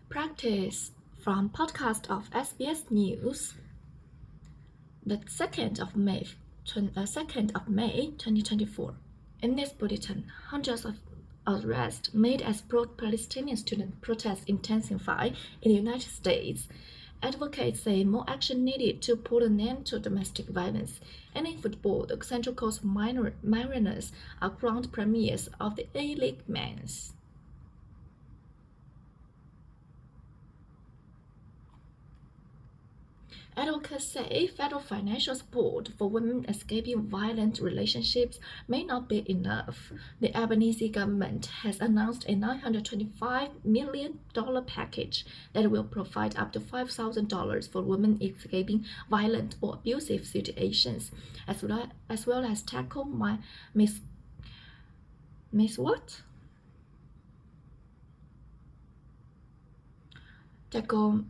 Practice from podcast of SBS News, the 2nd of May 2024. In this bulletin, hundreds of arrests made as pro-Palestinian student protests intensify in the United States. Advocates say more action needed to put an end to domestic violence. And in football, the Central Coast Mariners are crowned premiers of the A-League Men's. Advocates say federal financial support for women escaping violent relationships may not be enough. The Albanese government has announced a $925 million package that will provide up to $5,000 for women escaping violent or abusive situations, as well as tackle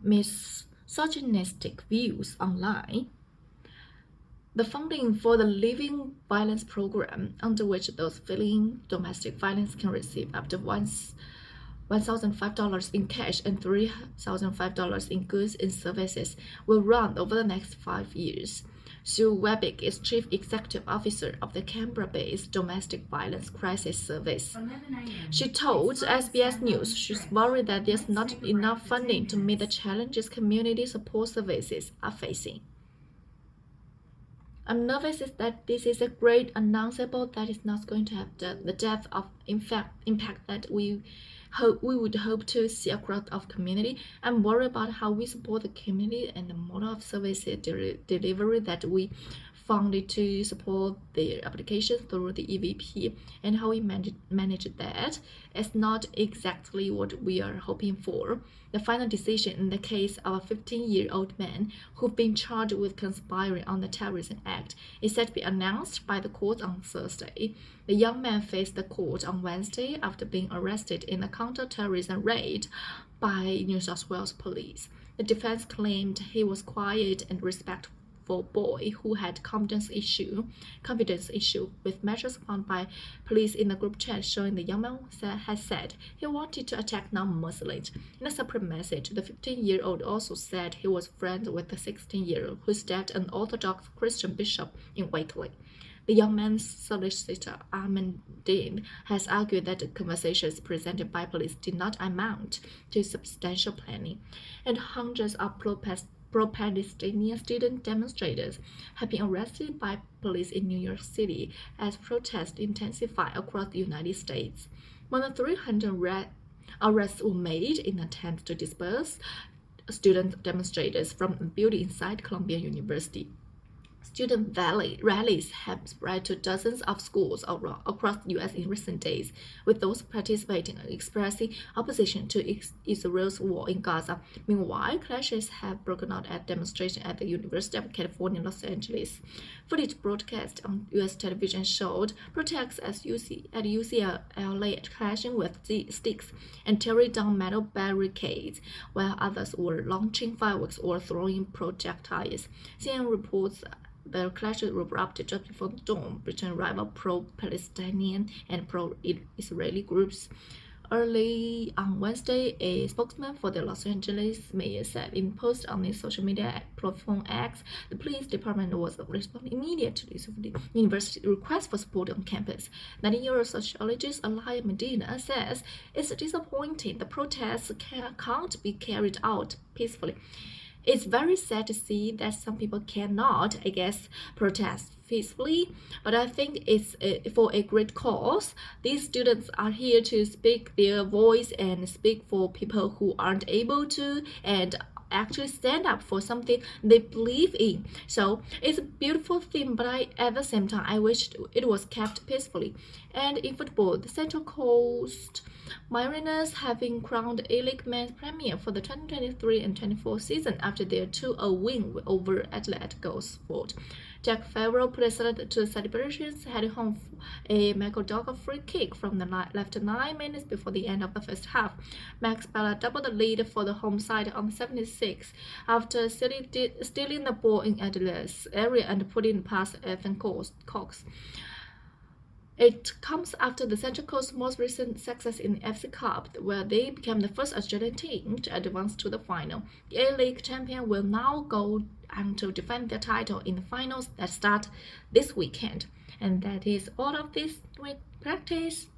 misogynistic views online. The funding for the Living Violence Program, under which those fleeing domestic violence can receive up to $1,005 in cash and $3,005 in goods and services, will run over the next 5 years. Sue Webbick is Chief Executive Officer of the Canberra-based Domestic Violence Crisis Service. She told SBS News she's worried that there's not enough funding to meet the challenges community support services are facing. I'm nervous that this is a great announcement that is not going to have the depth of impact that we would hope to see across our community. I'm worried about how we support the community and the model of service delivery that we funded to support their applications through the EVP, and how we manage that is not exactly what we are hoping for. The final decision in the case of a 15-year-old man who've been charged with conspiring on the Terrorism Act is set to be announced by the court on Thursday. The young man faced the court on Wednesday after being arrested in a counter-terrorism raid by New South Wales police. The defense claimed he was quiet and respectful boy who had confidence issue with messages found by police in the group chat showing the young man had said he wanted to attack non-Muslims. In a separate message, the 15-year-old also said he was friends with the 16-year-old who stabbed an Orthodox Christian bishop in Wakeley. The young man's solicitor, Armin Dean, has argued that the conversations presented by police did not amount to substantial planning, and hundreds of pro-Palestinian student demonstrators have been arrested by police in New York City as protests intensify across the United States. More than 300 arrests were made in an attempt to disperse student demonstrators from a building inside Columbia University. Student rallies have spread to dozens of schools across the U.S. in recent days, with those participating expressing opposition to Israel's war in Gaza. Meanwhile, clashes have broken out at demonstrations at the University of California, Los Angeles. Footage broadcast on U.S. television showed protests at UCLA clashing with sticks and tearing down metal barricades, while others were launching fireworks or throwing projectiles. CNN reports the clashes erupted just before the dawn between rival pro-Palestinian and pro-Israeli groups. Early on Wednesday, a spokesman for the Los Angeles mayor said in a post on his social media platform X, the police department was responding immediately to the university request for support on campus. 19-year-old sociologist Alaya Medina says it's disappointing the protests can't be carried out peacefully. It's very sad to see that some people cannot, protest peacefully, but I think it's for a great cause. These students are here to speak their voice and speak for people who aren't able to, and actually stand up for something they believe in. So it's a beautiful thing, but at the same time, I wish it was kept peacefully. And in football, the Central Coast Mariners have been crowned A-League Men's Premier for the 2023 and 24 season after their 2-0 win over Adelaide Gosport. Jack Farrell put a salute to the celebrations, heading home a Michael Dogger free kick from the left 9 minutes before the end of the first half. Max Bella doubled the lead for the home side on 76 after stealing the ball in Adelaide's area and putting past Ethan Cox. It comes after the Central Coast's most recent success in the FC Cup, where they became the first Australian team to advance to the final. The A-League champion will now go on to defend their title in the finals that start this weekend. And that is all of this week practice.